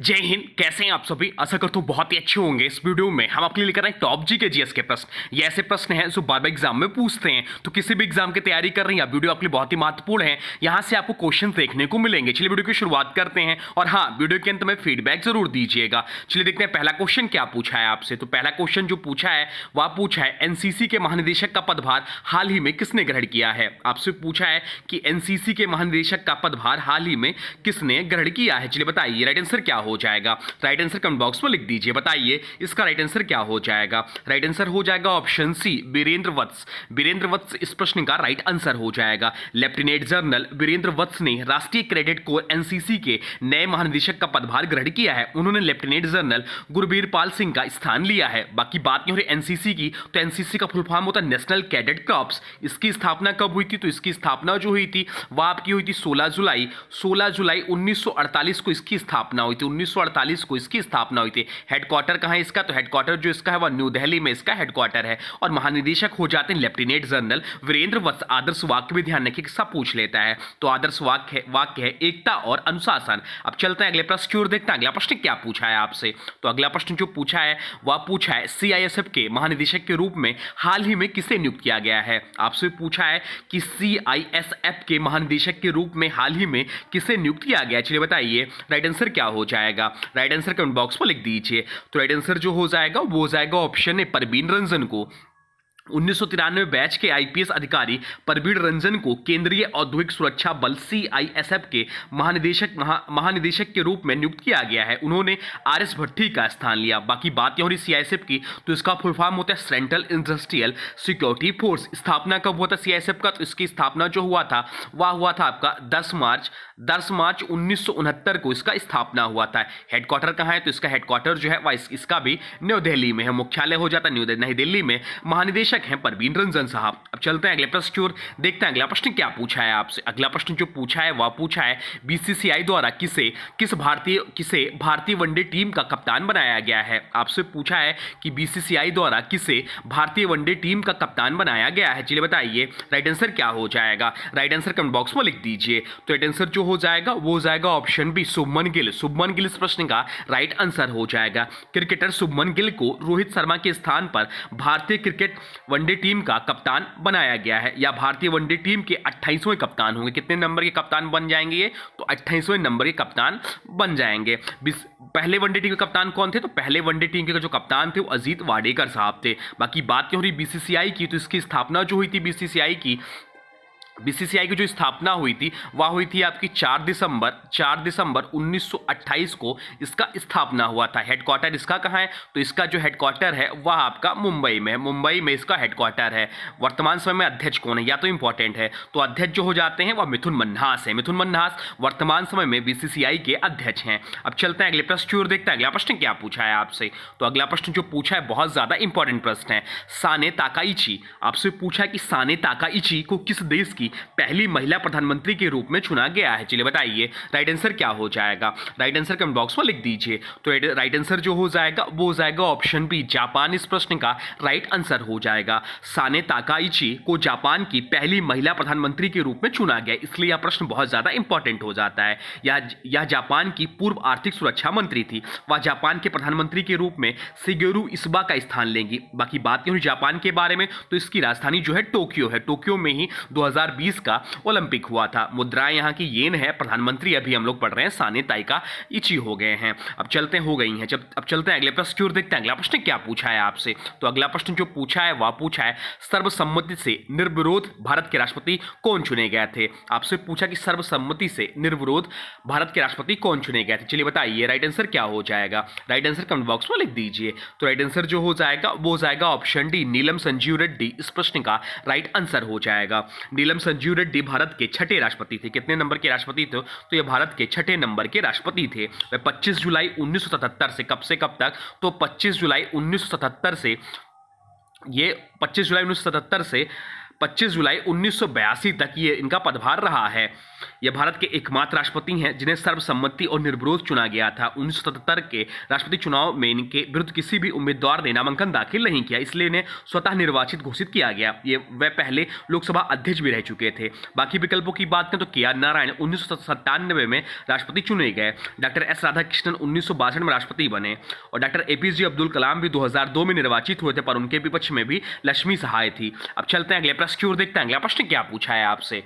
जय हिंद। कैसे हैं आप सभी? आशा करता हूँ बहुत ही अच्छे होंगे। इस वीडियो में हम आपके लिए लेकर आए टॉप जी के जीएस के प्रश्न। ये ऐसे प्रश्न हैं जो बार बार एग्जाम में पूछते हैं, तो किसी भी एग्जाम की तैयारी कर रहे हैं, वीडियो आपके लिए बहुत ही महत्वपूर्ण है। यहाँ से आपको क्वेश्चन देखने को मिलेंगे। चलिए वीडियो की शुरुआत करते हैं, और हाँ, वीडियो के अंत में फीडबैक जरूर दीजिएगा। चलिए देखते हैं पहला क्वेश्चन क्या पूछा है आपसे। तो पहला क्वेश्चन जो पूछा है वह पूछा है एनसीसी के महानिदेशक का पदभार हाल ही में किसने ग्रहण किया है। आपसे पूछा है कि एनसीसी के महानिदेशक का पदभार हाल ही में किसने ग्रहण किया है। चलिए बताइए राइट आंसर क्या हो जाएगा। राइट आंसर कमेंट बॉक्स में लिख दीजिए। बताइए इसका राइट आंसर क्या हो जाएगा। राइट आंसर हो जाएगा ऑप्शन सी, वीरेंद्र वत्स। वीरेंद्र वत्स इस प्रश्न का राइट आंसर हो जाएगा। लेफ्टिनेंट जनरल वीरेंद्र वत्स ने राष्ट्रीय कैडेट कोर एनसीसी के नए महानिदेशक का पदभार ग्रहण किया है। उन्होंने लेफ्टिनेंट जनरल गुरबीर पाल सिंह का स्थान लिया है। बाकी बात नहीं हो रही एनसीसी की, तो एनसीसी का फुल फॉर्म होता है नेशनल कैडेट कॉर्प्स। इसकी स्थापना कब हुई थी? तो इसकी स्थापना जो हुई थी वह आपकी हुई थी 16 जुलाई 1948 को इसकी स्थापना हुई थी। 1948 को इसकी स्थापना हुई थी। हेडक्वार्टर कहाँ है इसका? तो हेडक्वार्टर जो इसका है वह न्यू दिल्ली में इसका हेडक्वार्टर है। और महानिदेशक हो जाते हैं लेफ्टिनेंट जनरल वीरेंद्र वत्स। आदर्श वाक्य भी ध्यान रखिए, सब पूछ लेता है। तो आदर्श वाक्य है एकता और अनुशासन। अब चलते हैं अगले प्रश्न की ओर, देखते हैं अगला प्रश्न क्या पूछा है आपसे। तो अगला प्रश्न जो पूछा है वह पूछा है सीआईएसएफ के महानिदेशक के रूप में हाल ही में किसे नियुक्त किया गया है। आपसे पूछा है कि सीआईएसएफ के महानिदेशक के रूप में हाल ही में किसे नियुक्त किया गया। चलिए बताइए राइट आंसर क्या हो जाएगा। राइट आंसर कमेंट बॉक्स में लिख दीजिए। तो राइट आंसर जो हो जाएगा वो हो जाएगा ऑप्शन ए, परवीन रंजन को। 1993 बैच के आईपीएस अधिकारी परवीन रंजन को केंद्रीय औद्योगिक सुरक्षा बल सीआईएसएफ के महानिदेशक के रूप में नियुक्त किया गया है। उन्होंने आरएस भट्टी का स्थान लिया। बाकी बात यह हो रही सीआईएसएफ की, तो इसका फुल फॉर्म होता है सेंट्रल इंडस्ट्रियल सिक्योरिटी फोर्स। स्थापना कब हुआ था सीआईएसएफ का? तो इसकी स्थापना जो हुआ था वह हुआ था आपका 10 मार्च 1969 को इसका स्थापना हुआ था। हेडक्वार्टर कहाँ है? तो इसका हेडक्वार्टर जो है वह इसका भी न्यू दिल्ली में है। मुख्यालय हो जाता है नई दिल्ली में। महानिदेशक हैं परवीन रंजन साहब। अब चलते हैं अगले प्रश्न की ओर, देखते हैं अगला प्रश्न क्या पूछा है आपसे। अगला प्रश्न जो पूछा है वह पूछा है बीसीसीआई द्वारा किसे भारतीय वनडे टीम का कप्तान बनाया गया है। आपसे पूछा है कि बीसीसीआई द्वारा किसे भारतीय वनडे टीम का कप्तान बनाया गया है। चलिए बताइए राइट आंसर क्या हो जाएगा। राइट आंसर कमेंट बॉक्स में लिख दीजिए। तो राइट आंसर जो हो जाएगा वो हो जाएगा ऑप्शन बी, शुभमन गिल। शुभमन गिल इस प्रश्न का राइट आंसर हो जाएगा। क्रिकेटर शुभमन गिल को रोहित शर्मा के स्थान पर भारतीय क्रिकेट वनडे टीम का कप्तान बनाया गया है, या भारतीय वनडे टीम के 28वें कप्तान होंगे। कितने नंबर के कप्तान बन जाएंगे ये? तो 28वें नंबर के कप्तान बन जाएंगे। पहले वनडे टीम के कप्तान कौन थे? तो पहले वनडे टीम के जो कप्तान थे वो अजीत वाडेकर साहब थे। बाकी बात हो रही बीसीसीआई की, तो इसकी स्थापना जो हुई थी बीसीसीआई की जो स्थापना हुई थी वह हुई थी आपकी 4 दिसंबर 1928 को इसका स्थापना हुआ था। हेडक्वार्टर इसका कहाँ है? तो इसका जो हेडक्वार्टर है वह आपका मुंबई में है। मुंबई में इसका हेडक्वार्टर है। वर्तमान समय में अध्यक्ष कौन है? या तो इंपॉर्टेंट है, तो अध्यक्ष जो हो जाते हैं वह मिथुन मन्हास है। मिथुन मन्हास वर्तमान समय में बीसीसीआई के अध्यक्ष हैं। अब चलते हैं अगले प्रश्न की ओर, देखते हैं अगला प्रश्न क्या पूछा है आपसे। तो अगला प्रश्न जो पूछा है बहुत ज्यादा इंपॉर्टेंट प्रश्न है। Sanae Takaichi. आपसे पूछा है कि साने ताकाइची को किस देश की पहली महिला प्रधानमंत्री के रूप में चुना गया है। चलिए बताइए राइट आंसर क्या हो जाएगा। राइट आंसर कमेंट बॉक्स में लिख दीजिए। तो राइट आंसर जो हो जाएगा वो हो जाएगा ऑप्शन बी, जापान। इस प्रश्न का राइट आंसर हो जाएगा। साने ताकाइची को जापान की पहली महिला प्रधानमंत्री के रूप में चुना गया, इसलिए यह प्रश्न बहुत ज्यादा इंपॉर्टेंट हो जाता है। यह जापान की पूर्व आर्थिक सुरक्षा मंत्री थी। वह जापान के प्रधानमंत्री के रूप में शिगेरू इस्बा का स्थान लेंगी। बाकी बात नहीं जापान के बारे में, तो इसकी राजधानी जो है टोक्यो है। टोक्यो में ही 2020 का ओलंपिक हुआ था। मुद्राएं यहाँ की येन है। प्रधानमंत्री अभी हम लोग पढ़ रहे हैं साने ताकाइची हो गए हैं। अब चलते हो गई हैं। अब चलते हैं अगले प्रश्न की ओर, देखते हैं अगला प्रश्न क्या पूछा है आपसे। तो अगला प्रश्न जो पूछा है वह पूछा है सर्वसम्मति से निर्विरोध भारत के राष्ट्रपति कौन चुने गए थे। आपसे पूछा कि सर्वसम्मति से निर्विरोध भारत के राष्ट्रपति कौन चुने गए थे। चलिए बताइए राइट आंसर क्या हो जाएगा। राइट आंसर कमेंट बॉक्स में लिख दीजिए। तो राइट आंसर जो हो जाएगा वो हो जाएगा ऑप्शन डी, नीलम संजीव रेड्डी। इस प्रश्न का राइट आंसर हो जाएगा। नीलम संजीव रेड्डी भारत के छठे राष्ट्रपति थे। कितने नंबर के राष्ट्रपति थे? तो ये भारत के छठे नंबर के राष्ट्रपति थे। वे 25 जुलाई 1977 से कब से कब तक? तो 25 जुलाई 1977 से 25 जुलाई 1982 तक ये इनका पदभार रहा है। यह भारत के एकमात्र राष्ट्रपति हैं जिन्हें सर्वसम्मति और निर्विरोध चुना गया था। 1977 के राष्ट्रपति चुनाव में इनके विरुद्ध किसी भी उम्मीदवार ने नामांकन दाखिल नहीं किया, इसलिए इन्हें स्वतः निर्वाचित घोषित किया गया। वह पहले लोकसभा अध्यक्ष भी रह चुके थे। बाकी विकल्पों की बात करें तो के आर नारायण 1997 में राष्ट्रपति चुने गए, डॉक्टर एस राधाकृष्णन 1962 में राष्ट्रपति बने और डॉक्टर एपीजे अब्दुल कलाम भी 2002 में निर्वाचित हुए थे, पर उनके विपक्ष में भी लक्ष्मी सहाय थी। अब चलते हैं अगले प्रश्न की ओर, देखते हैं अगला प्रश्न क्या पूछा है आपसे।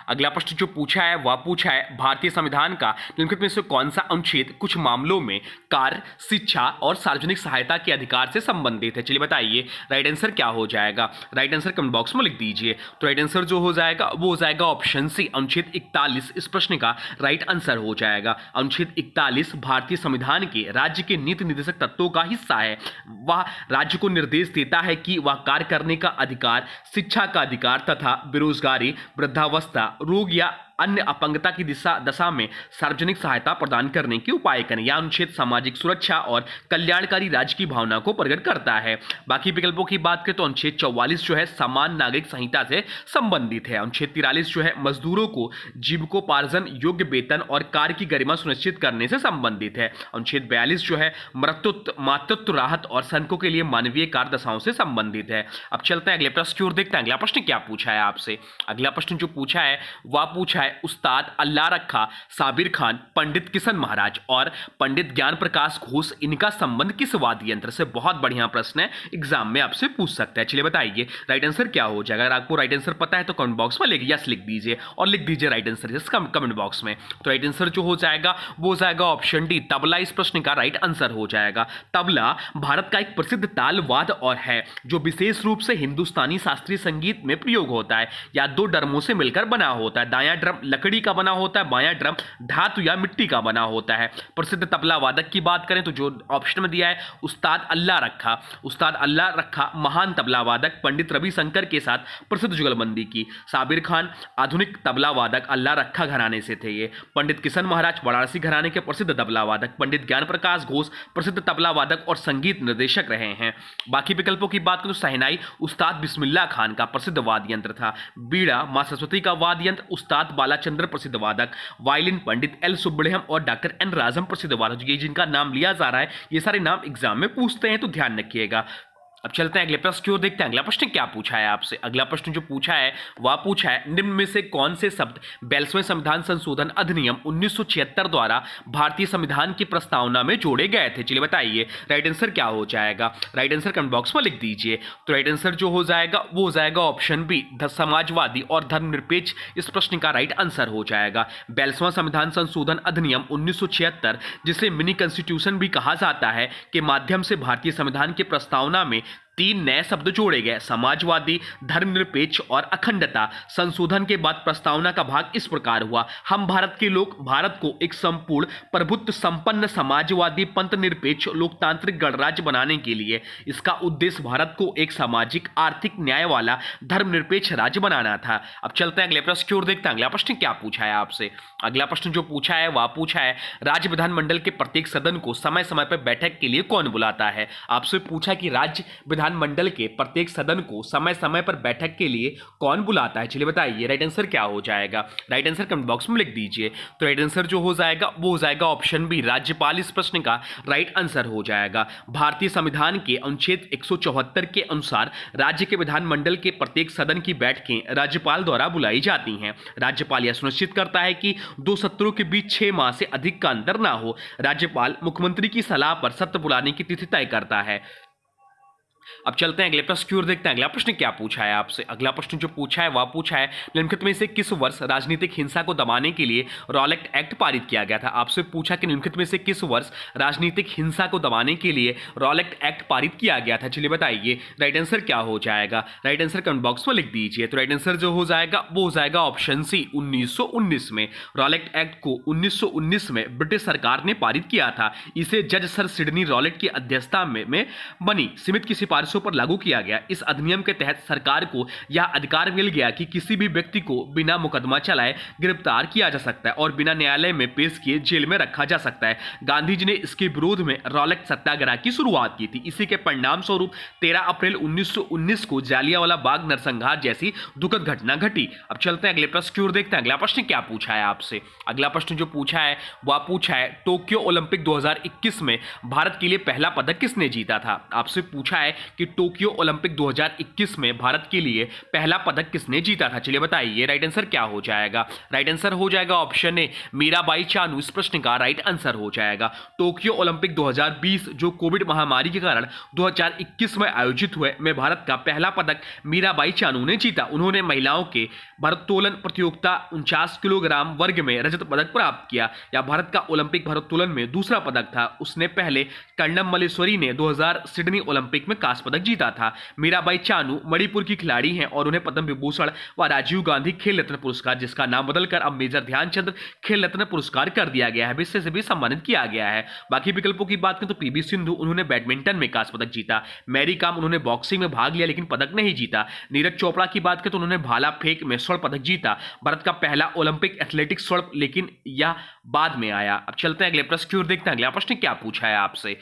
अगला प्रश्न जो पूछा है वह पूछा है भारतीय संविधान का निम्नलिखित में से कौन सा अनुच्छेद कुछ मामलों में कार्य, शिक्षा और सार्वजनिक सहायता के अधिकार से संबंधित है। चलिए बताइए राइट आंसर क्या हो जाएगा। राइट आंसर कमेंट बॉक्स में लिख दीजिए। तो राइट आंसर जो हो जाएगा वो हो जाएगा ऑप्शन सी, अनुच्छेद 41 इस प्रश्न का राइट आंसर हो जाएगा। अनुच्छेद 41 भारतीय संविधान के राज्य के नीति निर्देशक तत्वों का हिस्सा है। वह राज्य को निर्देश देता है कि वह कार्य करने का अधिकार, शिक्षा का अधिकार तथा बेरोजगारी, वृद्धावस्था, रोग या अन्य अपंगता की दशा में सार्वजनिक सहायता प्रदान करने के उपाय करें। यह अनुच्छेद सामाजिक सुरक्षा और कल्याणकारी राज्य की भावना को प्रकट करता है। बाकी विकल्पों की बात करें तो अनुच्छेद 44 जो है समान नागरिक संहिता से संबंधित है। अनुच्छेद 43 जो है मजदूरों को जीविकोपार्जन योग्य वेतन और कार्य की गरिमा सुनिश्चित करने से संबंधित है। अनुच्छेद 42 जो है मातृत्व राहत और सैनिकों के लिए मानवीय कार्य दशाओं से संबंधित है। अब चलते हैं अगले प्रश्न की ओर, देखते हैं अगला प्रश्न क्या पूछा है आपसे। अगला प्रश्न जो पूछा है वह पूछा है उस्ताद अल्लाह रखा, साबिर खान, पंडित किशन महाराज और पंडित ज्ञान प्रकाश घोष, इनका संबंध किस वाद्य यंत्र से। बहुत बढ़िया प्रश्न है, एग्जाम में आपसे पूछ सकता है। चलिए बताइए राइट आंसर क्या हो जाएगा। अगर आपको राइट आंसर पता है तो कमेंट बॉक्स में यस लिख दीजिए और लिख दीजिए right answer yes comment box में। तो राइट आंसर जो हो जाएगा वो हो जाएगा ऑप्शन डी, तबला इस प्रश्न का राइट आंसर हो जाएगा। तबला भारत का एक प्रसिद्ध ताल वाद्य और है जो विशेष रूप से हिंदुस्तानी शास्त्रीय संगीत में प्रयोग होता है। या दो ड्रमों से मिलकर बना होता है। दायां ड्रम लकड़ी का बना होता है, बायां ड्रम धातु या मिट्टी का बना होता है। प्रसिद्ध तबला वादक की बात करें तो जो ऑप्शन में दिया है उस्ताद अल्लाह रखा, उस्ताद अल्लाह रखा महान तबला वादक पंडित रविशंकर के साथ प्रसिद्ध जुगलबंदी की। साबिर खान आधुनिक तबला वादक अल्लाह रखा घराने से थे। ये पंडित किशन महाराज वाराणसी घराने के प्रसिद्ध तबला वादक। पंडित ज्ञान प्रकाश घोष प्रसिद्ध तबला वादक और संगीत निर्देशक रहे हैं। बाकी विकल्पों की बात करें तो शहनाई उस्ताद बिस्मिल्लाह खान का प्रसिद्ध वाद्य यंत्र था। बीड़ा मां सरस्वती का वाद्य यंत्र उस्ताद बालाचंद्र प्रसिद्ध वादक। वायलिन पंडित एल सुब्रह्मण्यम और डॉक्टर एन राजम प्रसिद्ध वादक। ये जिनका नाम लिया जा रहा है ये सारे नाम एग्जाम में पूछते हैं तो ध्यान रखिएगा। अब चलते हैं अगले प्रश्न की ओर, देखते हैं अगला प्रश्न क्या पूछा है आपसे। अगला प्रश्न जो पूछा है वह पूछा है निम्न में से कौन से शब्द 42वें संविधान संशोधन अधिनियम 1976 द्वारा भारतीय संविधान की प्रस्तावना में जोड़े गए थे। चलिए बताइए राइट आंसर क्या हो जाएगा। राइट आंसर कमेंट बॉक्स में लिख दीजिए। तो राइट आंसर जो हो जाएगा वो हो जाएगा ऑप्शन बी, समाजवादी और धर्मनिरपेक्ष इस प्रश्न का राइट आंसर हो जाएगा। 42वां संविधान संशोधन अधिनियम 1976 जिसे मिनी कॉन्स्टिट्यूशन भी कहा जाता है के माध्यम से भारतीय संविधान की प्रस्तावना में 3 नए शब्द जोड़े गए, समाजवादी, धर्मनिरपेक्ष और अखंडता। संशोधन के बाद प्रस्तावना का भाग इस प्रकार हुआ। हम भारत के लोग भारत को एक संपूर्ण प्रभुत्व संपन्न समाजवादी पंथ निरपेक्ष लोकतांत्रिक गणराज्य बनाने के लिए इसका उद्देश्य भारत को एक सामाजिक आर्थिक न्याय वाला धर्मनिरपेक्ष राज्य बनाना था। अब चलते हैं अगले प्रश्न की ओर, देखते हैं अगला प्रश्न क्या पूछा है आपसे। अगला प्रश्न जो पूछा है वह पूछा है राज्य विधानमंडल के प्रत्येक सदन को समय समय पर बैठक के लिए कौन बुलाता है। आपसे पूछा कि राज्य विधानमंडल के प्रत्येक सदन को समय समय पर बैठक के लिए कौन बुलाता है। चलिए बताइए राइट आंसर क्या हो जाएगा। राइट आंसर कमेंट बॉक्स में लिख दीजिए। तो राइट आंसर जो हो जाएगा वो हो जाएगा ऑप्शन बी, राज्यपाल इस प्रश्न का राइट आंसर हो जाएगा। भारतीय संविधान के अनुच्छेद 174 के अनुसार राज्य के विधानमंडल के प्रत्येक सदन की बैठकें राज्यपाल द्वारा बुलाई जाती हैं। राज्यपाल यह सुनिश्चित करता है कि दो सत्रों के बीच 6 माह से अधिक का अंतर ना हो। राज्यपाल मुख्यमंत्री की सलाह पर सत्र बुलाने की तिथि तय करता है। अब चलते हैं अगले प्रश्न की ओर, देखते हैं अगला प्रश्न क्या पूछा है आपसे। अगला प्रश्न जो पूछा है वह पूछा है निम्नलिखित में से किस वर्ष राजनीतिक हिंसा को दबाने के लिए रॉलेट एक्ट पारित किया गया था। आपसे पूछा कि निम्नलिखित में से किस वर्ष राजनीतिक हिंसा को दबाने के लिए रॉलेट एक्ट पारित किया गया था। चलिए बताइए राइट आंसर क्या हो जाएगा। राइट आंसर कमेंट बॉक्स में लिख दीजिए। तो राइट आंसर जो हो जाएगा वो हो जाएगा ऑप्शन सी, 1919 में। रॉलेट एक्ट को 1919 में ब्रिटिश सरकार ने पारित किया था। इसे जज सर सिडनी रॉलेट की अध्यक्षता में बनी समिति की सिफारिशों पर लागू किया गया। इस अधिनियम के तहत सरकार को यह अधिकार मिल गया कि किसी भी व्यक्ति को बिना मुकदमा चलाए गिरफ्तार किया जा सकता है और बिना न्यायालय में पेश किए जेल में रखा जा सकता है। गांधी जी ने इसके विरोध में रॉलेट सत्याग्रह की शुरुआत की थी। इसी के परिणाम स्वरूप 13 अप्रैल 1919 को जालियांवाला बाग नरसंहार जैसी दुखद घटना घटी। अब चलते हैं अगले प्रश्न की ओर, देखते हैं अगला प्रश्न क्या पूछा है आपसे। अगला प्रश्न जो पूछा है वह पूछा है टोक्यो ओलंपिक 2021 में भारत के लिए पहला पदक किसने जीता था। आपसे पूछा है कि टोक्यो ओलंपिक 2021 में भारत के लिए पहला पदक किसने जीता था। चलिए बताइए राइट आंसर क्या हो जाएगा। राइट आंसर हो जाएगा ऑप्शन ए मीराबाई चानू। इस प्रश्न का राइट आंसर हो जाएगा। टोक्यो ओलंपिक 2020 जो कोविड महामारी के कारण 2021 में आयोजित हुए में भारत का पहला पदक मीराबाई चानू ने जीता। उन्होंने महिलाओं के भारोत्तोलन प्रतियोगिता 49 किलोग्राम वर्ग में रजत पदक प्राप्त किया। यह भारत का ओलंपिक भारोत्तोलन में दूसरा पदक था। उसने पहले कर्णम मल्लेश्वरी ने 2000 सिडनी ओलंपिक में कांस्य पदक जीता था। मीराबाई चानू मणिपुर की खिलाड़ी हैं और उन्हें पद्म विभूषण व राजीव गांधी खेल रत्न पुरस्कार, जिसका नाम बदलकर अब मेजर ध्यानचंद खेल रत्न पुरस्कार कर दिया गया है, विषय से भी सम्मानित किया गया है। बाकी विकल्पों की बात करें तो पीवी सिंधु, उन्होंने बैडमिंटन में कांस्य पदक जीता। मैरी कॉम, उन्होंने बॉक्सिंग में भाग लिया लेकिन पदक नहीं जीता। नीरज चोपड़ा की बात करें तो उन्होंने भाला फेंक में स्वर्ण पदक जीता। भारत का पहला ओलंपिक एथलेटिक्स स्वर्ण, लेकिन यह बाद में आया। अब चलते हैं अगले प्रश्न की ओर, देखते हैं अगला प्रश्न क्या पूछा है आपसे।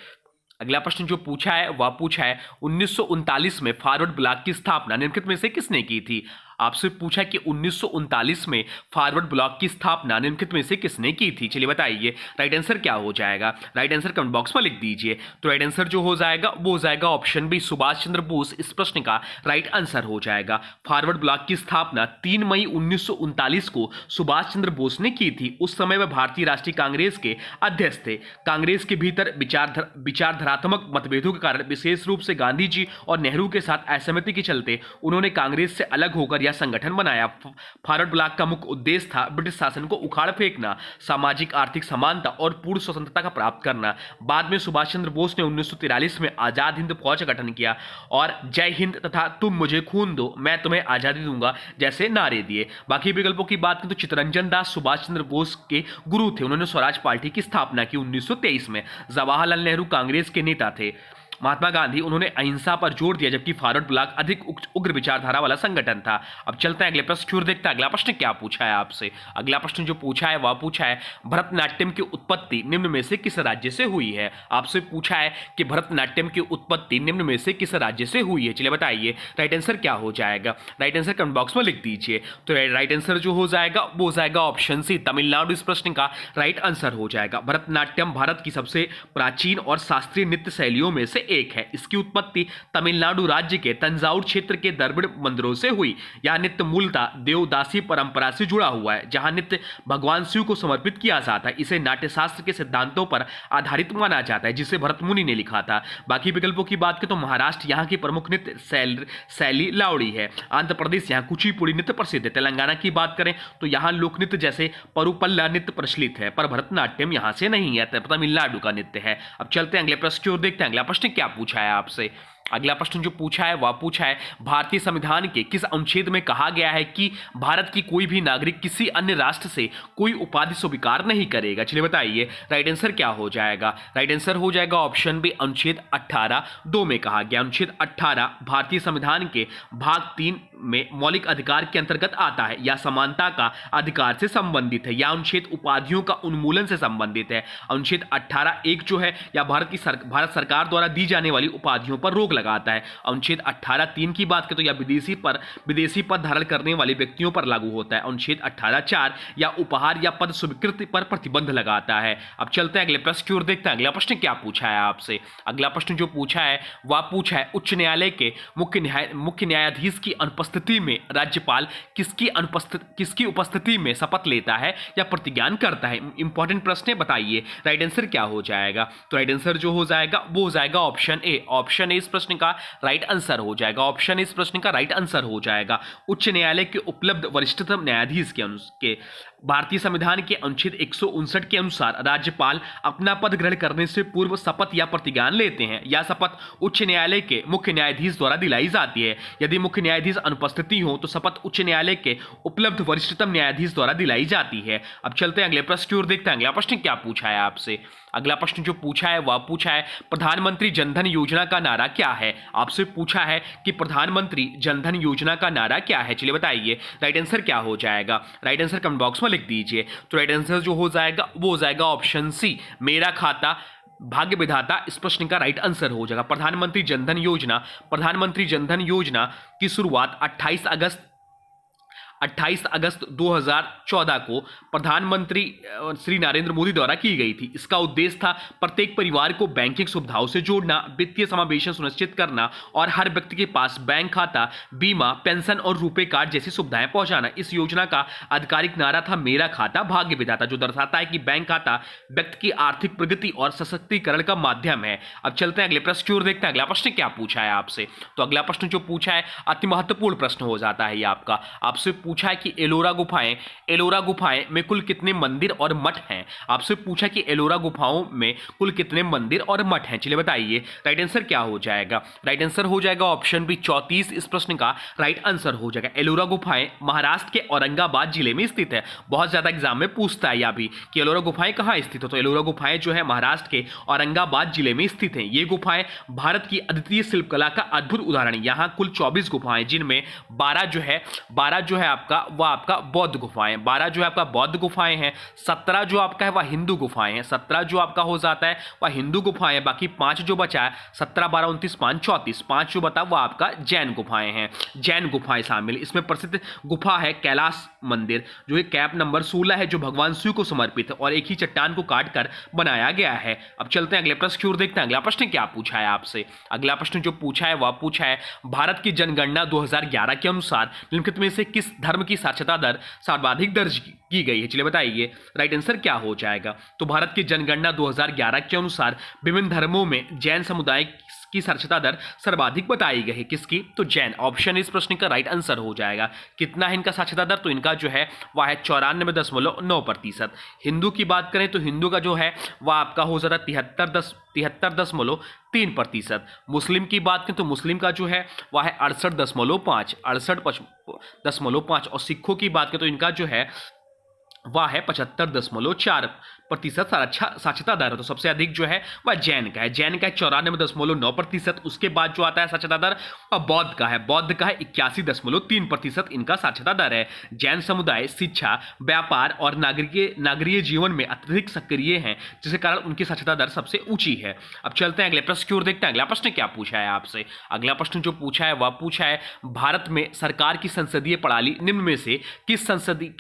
अगला प्रश्न जो पूछा है वह पूछा है 1939 में फॉरवर्ड ब्लॉक की स्थापना निम्नलिखित में से किसने की थी। आपसे पूछा कि 1939 में फॉरवर्ड ब्लॉक की स्थापना निम्नलिखित में से किसने की थी। चलिए बताइए राइट आंसर क्या हो जाएगा। राइट आंसर कमेंट बॉक्स में लिख दीजिए। तो राइट आंसर जो हो जाएगा वो हो जाएगा ऑप्शन बी सुभाष चंद्र बोस। इस प्रश्न का राइट आंसर हो जाएगा। फॉरवर्ड ब्लॉक की स्थापना 3 मई 1939 को सुभाष चंद्र बोस ने की थी। उस समय वह भारतीय राष्ट्रीय कांग्रेस के अध्यक्ष थे। कांग्रेस के भीतर विचारधारात्मक मतभेदों के कारण, विशेष रूप से गांधी जी और नेहरू के साथ असहमति के चलते, उन्होंने कांग्रेस से अलग होकर संगठन बनाया। फॉरवर्ड ब्लॉक का मुख्य उद्देश्य था ब्रिटिश शासन को उखाड़ फेंकना, सामाजिक आर्थिक समानता और पूर्ण स्वतंत्रता का प्राप्त करना। बाद में सुभाष चंद्र बोस ने 1943 में आजाद हिंद फौज का गठन किया और जय हिंद तथा तुम मुझे खून दो मैं तुम्हें आजादी दूंगा जैसे नारे दिए। बाकी विकल्पों की बात करें तो चित्तरंजन दास सुभाष चंद्र बोस के गुरु थे। उन्होंने स्वराज पार्टी की स्थापना की 1923 में। जवाहरलाल नेहरू कांग्रेस के नेता थे। महात्मा गांधी, उन्होंने अहिंसा पर जोर दिया, जबकि फॉरवर्ड ब्लॉक अधिक उग्र विचारधारा वाला संगठन था। अब चलते हैं अगले प्रश्न की ओर, देखते हैं अगला प्रश्न क्या पूछा है आपसे। अगला प्रश्न जो पूछा है वह पूछा है भरतनाट्यम की उत्पत्ति निम्न में से किस राज्य से हुई है। आपसे पूछा है कि भरतनाट्यम की उत्पत्ति निम्न में से किस राज्य से हुई है। चलिए बताइए राइट आंसर क्या हो जाएगा। राइट आंसर कमेंट बॉक्स में लिख दीजिए। तो राइट आंसर जो हो जाएगा वो हो जाएगा ऑप्शन सी तमिलनाडु। इस प्रश्न का राइट आंसर हो जाएगा। भरतनाट्यम भारत की सबसे प्राचीन और शास्त्रीय नृत्य शैलियों में से एक है। इसकी उत्पत्ति तमिलनाडु राज्य के तंजाउर क्षेत्र के दरबार मंदिरों से हुई। यह नृत्य मूलतः देवदासी परंपरा से जुड़ा हुआ है, जहां नृत्य भगवान शिव को समर्पित किया जाता है। इसे नाट्यशास्त्र के सिद्धांतों पर आधारित माना जाता है, जिसे भरत मुनि ने लिखा था। बाकी विकल्पों की बात करें तो महाराष्ट्र यहाँ की प्रमुख नृत्य शैली लावड़ी है। आंध्र प्रदेश यहाँ कुचिपुड़ी नृत्य प्रसिद्ध है। तेलंगाना की बात करें तो यहाँ लोक नृत्य जैसे परुपल्ला नृत्य प्रचलित है, पर भरतनाट्यम यहाँ से नहीं है, तमिलनाडु का नृत्य है। अब चलते हैं अगले प्रश्न की ओर, देखते हैं अगला प्रश्न क्या पूछा है आपसे। अगला प्रश्न जो पूछा है वह पूछा है भारतीय संविधान के किस अनुच्छेद में कहा गया है कि भारत की कोई भी नागरिक किसी अन्य राष्ट्र से कोई उपाधि स्वीकार नहीं करेगा। चलिए बताइए राइट आंसर क्या हो जाएगा। राइट आंसर हो जाएगा ऑप्शन बी अनुच्छेद 18(2) में कहा गया। अनुच्छेद 18 भारतीय संविधान के भाग 3 में मौलिक अधिकार के अंतर्गत आता है। यह समानता का अधिकार से संबंधित है। यह अनुच्छेद उपाधियों का उन्मूलन से संबंधित है। अनुच्छेद 18(1) जो है यह भारत सरकार द्वारा दी जाने वाली उपाधियों पर रोक लगाता है। अनुच्छेद 18(3) की बात करें तो यह विदेशी पद धारण करने वाले व्यक्तियों पर लागू होता है। अनुच्छेद 18(4) या उपहार या पद स्वीकृति पर प्रतिबंध लगाता है। अब चलते हैं अगले प्रश्न की ओर, देखते हैं अगला प्रश्न क्या पूछा है आपसे। अगला प्रश्न जो पूछा है वह पूछा है उच्च न्यायालय के मुख्य न्यायाधीश की अनुपस्थिति में राज्यपाल किसकी उपस्थिति में शपथ लेता है या प्रतिज्ञान करता है। इंपॉर्टेंट प्रश्न है, बताइए राइट आंसर क्या हो जाएगा। तो राइट आंसर जो हो जाएगा वो हो जाएगा ऑप्शन ए। ऑप्शन ए इस प्रश्न का राइट आंसर हो जाएगा। ऑप्शन ए इस प्रश्न का राइट आंसर हो जाएगा। उच्च न्यायालय के उपलब्ध वरिष्ठतम न्यायाधीश के भारतीय संविधान के अनुच्छेद 159 के अनुसार राज्यपाल अपना पद ग्रहण करने से पूर्व शपथ या प्रतिज्ञान लेते हैं। यह शपथ उच्च न्यायालय के मुख्य न्यायाधीश द्वारा दिलाई जाती है। यदि मुख्य न्यायाधीश अनुपस्थिति हो तो शपथ उच्च न्यायालय के उपलब्ध वरिष्ठतम न्यायाधीश द्वारा दिलाई जाती है। अब चलते हैं अगले प्रश्न की ओर, देखते हैं अगला प्रश्न क्या पूछा है आपसे। अगला प्रश्न जो पूछा है वह पूछा है प्रधानमंत्री जनधन योजना का नारा क्या क्या है? आपसे पूछा है कि प्रधानमंत्री जनधन योजना का नारा क्या है? चलिए बताइए राइट आंसर क्या हो जाएगा। राइट आंसर कमेंट बॉक्स में लिख दीजिए। तो राइट आंसर जो हो जाएगा वो हो जाएगा ऑप्शन सी, मेरा खाता भाग्य विधाता। इस प्रश्न का राइट आंसर हो जाएगा प्रधानमंत्री जनधन योजना की शुरुआत 28 अगस्त 2014 को प्रधानमंत्री श्री नरेंद्र मोदी द्वारा की गई थी। इसका उद्देश्य था प्रत्येक परिवार को बैंकिंग सुविधाओं से जोड़ना, वित्तीय समावेशन सुनिश्चित करना और हर व्यक्ति के पास बैंक खाता, बीमा, पेंशन और रुपे कार्ड जैसी सुविधाएं पहुंचाना। इस योजना का आधिकारिक नारा था मेरा खाता भाग्य विधाता, जो दर्शाता है कि बैंक खाता व्यक्ति की आर्थिक प्रगति और सशक्तिकरण का माध्यम है। अब चलते हैं अगले प्रश्न की ओर, देखते हैं अगला प्रश्न क्या पूछा है आपसे। तो अगला प्रश्न जो पूछा है अति महत्वपूर्ण प्रश्न हो जाता है ये आपका। आपसे पूछा है कि एलोरा गुफाएं में कुल कितने मंदिर और मठ हैं। आपसे पूछा कि एलोरा गुफाओं में कुल कितने मंदिर और मठ हैं। चलिए बताइए राइट आंसर क्या हो जाएगा। राइट आंसर हो जाएगा ऑप्शन बी 34 इस प्रश्न का राइट आंसर हो जाएगा। एलोरा गुफाएं महाराष्ट्र के औरंगाबाद जिले में स्थित है। बहुत ज्यादा एग्जाम में पूछता है या भी कि एलोरा गुफाएं कहां स्थित है। तो एलोरा गुफाएं जो है महाराष्ट्र के औरंगाबाद जिले में स्थित है। ये गुफाएं भारत की अद्वितीय शिल्पकला का अद्भुत उदाहरण है। यहाँ कुल 24 गुफाएं, जिनमें 12 जो है आपका वह आपका बौद्ध गुफाएं, 12 जो है आपका बौद्ध गुफाएं हैं, 17 जो आपका है वह हिंदू गुफाएं हैं, 17 जो आपका हो जाता है वह हिंदू गुफाएं हैं। बाकी 5 जो बचा है 17, 12, 29, 5, 34, 5 जो बता वह आपका जैन गुफाएं हैं। जैन गुफाएं शामिल। इसमें प्रसिद्ध गुफा है कैलाश मंदिर, जो है कैप नंबर 16 है, जो भगवान शिव को समर्पित है और एक ही चट्टान को काटकर बनाया गया है। अब चलते हैं अगले प्रश्न की ओर, देखते हैं अगला प्रश्न क्या पूछा है आपसे। अगला प्रश्न जो पूछा है वह पूछा है भारत की जनगणना 2011 के अनुसार निम्नलिखित में से किस धर्म की साक्षरता दर सर्वाधिक दर्ज की गई है। चलिए बताइए राइट आंसर क्या हो जाएगा। तो भारत की जनगणना 2011 के अनुसार विभिन्न धर्मों में जैन समुदाय की साक्षरता दर सर्वाधिक बताई गई है। किसकी? तो जैन। ऑप्शन इस प्रश्न का राइट आंसर हो जाएगा। कितना है इनका साक्षरता दर? तो इनका जो है वह है 94.9%। हिंदू की बात करें तो हिंदू का जो है वह आपका हो जाता है 73.3%। मुस्लिम की बात करें तो मुस्लिम का जो है वह है 68.5। और सिखों की बात करें तो इनका जो है वह है 75.4% साक्षरता दर है। तो सबसे अधिक जो है वह जैन का है। जैन का है 94.9%। उसके बाद जो आता है साक्षरता दर वह बौद्ध का है। बौद्ध का है 81.3% इनका साक्षरता दर है। जैन समुदाय शिक्षा, व्यापार और नागरिक जीवन में अत्यधिक सक्रिय हैं, जिसके कारण उनकी साक्षरता दर सबसे ऊंची है। अब चलते हैं अगले प्रश्न की ओर, देखते हैं अगला प्रश्न क्या पूछा है आपसे। अगला प्रश्न जो पूछा है वह पूछा है भारत में सरकार की संसदीय प्रणाली निम्न में से किस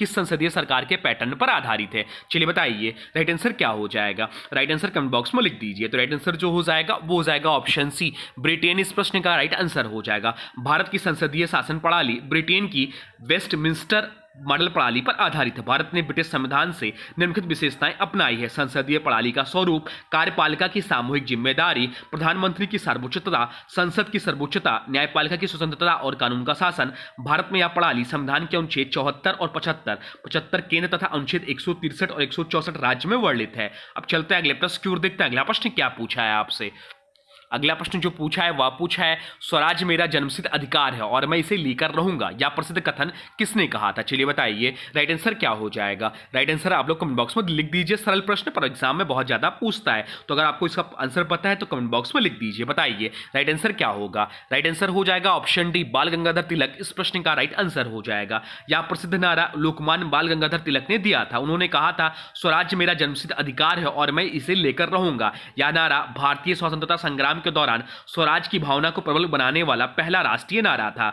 संसदीय सरकार के पैटर्न पर आधारित है। चलिए बताइए राइट आंसर क्या हो जाएगा। राइट आंसर कमेंट बॉक्स में लिख दीजिए। तो राइट आंसर जो हो जाएगा वो हो जाएगा ऑप्शन सी, ब्रिटेन। इस प्रश्न का राइट आंसर हो जाएगा। भारत की संसदीय शासन प्रणाली ब्रिटेन की वेस्टमिंस्टर मॉडल प्रणाली पर आधारित है। भारत ने ब्रिटिश संविधान से निम्नलिखित विशेषताएं अपनाई है। संसदीय प्रणाली का स्वरूप, कार्यपालिका की सामूहिक जिम्मेदारी, प्रधानमंत्री की सर्वोच्चता, संसद की सर्वोच्चता, न्यायपालिका की स्वतंत्रता और कानून का शासन। भारत में यह प्रणाली संविधान के अनुच्छेद 74 और 75 केंद्र तथा अनुच्छेद 163 और 164 राज्य में वर्णित है। अब चलते हैं अगले प्रश्न की ओर, देखते हैं अगला प्रश्न क्या पूछा है आपसे। अगला प्रश्न जो पूछा है वह पूछा है स्वराज मेरा जन्मसिद्ध अधिकार है और मैं इसे लेकर रहूंगा, यह प्रसिद्ध कथन किसने कहा था। चलिए बताइए राइट आंसर क्या हो जाएगा। राइट आंसर आप लोग कमेंट बॉक्स में लिख दीजिए। सरल प्रश्न पर एग्जाम में बहुत ज्यादा पूछता है, तो अगर आपको इसका आंसर पता है तो कमेंट बॉक्स में लिख दीजिए। बताइए राइट आंसर क्या होगा। राइट आंसर हो जाएगा ऑप्शन डी, बाल गंगाधर तिलक। इस प्रश्न का राइट आंसर हो जाएगा। यह प्रसिद्ध नारा लोकमान्य बाल गंगाधर तिलक ने दिया था। उन्होंने कहा था स्वराज मेरा जन्मसिद्ध अधिकार है और मैं इसे लेकर रहूंगा। यह नारा भारतीय स्वतंत्रता संग्राम के दौरान स्वराज की भावना को प्रबल बनाने वाला पहला राष्ट्रीय नारा था।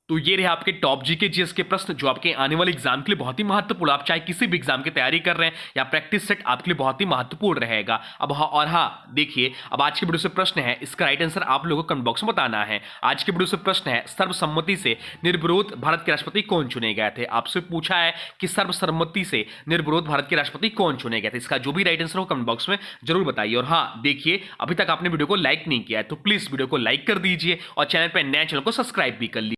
तो ये रहे आपके टॉप जीके जीएस के प्रश्न, जो आपके आने वाले एग्जाम के लिए बहुत ही महत्वपूर्ण, आप चाहे किसी भी एग्जाम की तैयारी कर रहे हैं या प्रैक्टिस सेट, आपके लिए बहुत ही महत्वपूर्ण रहेगा। अब हाँ देखिए, अब आज के वीडियो से प्रश्न है, इसका राइट आंसर आप लोगों को कमेंट बॉक्स में बताना है। आज के वीडियो से प्रश्न है सर्वसम्मति से निर्विरोध भारत के राष्ट्रपति कौन चुने गए थे। आपसे पूछा है कि सर्वसम्मति से निर्विरोध भारत के राष्ट्रपति कौन चुने गए थे। इसका जो भी राइट आंसर हो कमेंट बॉक्स में जरूर बताइए। और हाँ देखिए, अभी तक आपने वीडियो को लाइक नहीं किया है तो प्लीज वीडियो को लाइक कर दीजिए और चैनल पर नए चैनल को सब्सक्राइब भी कर लीजिए।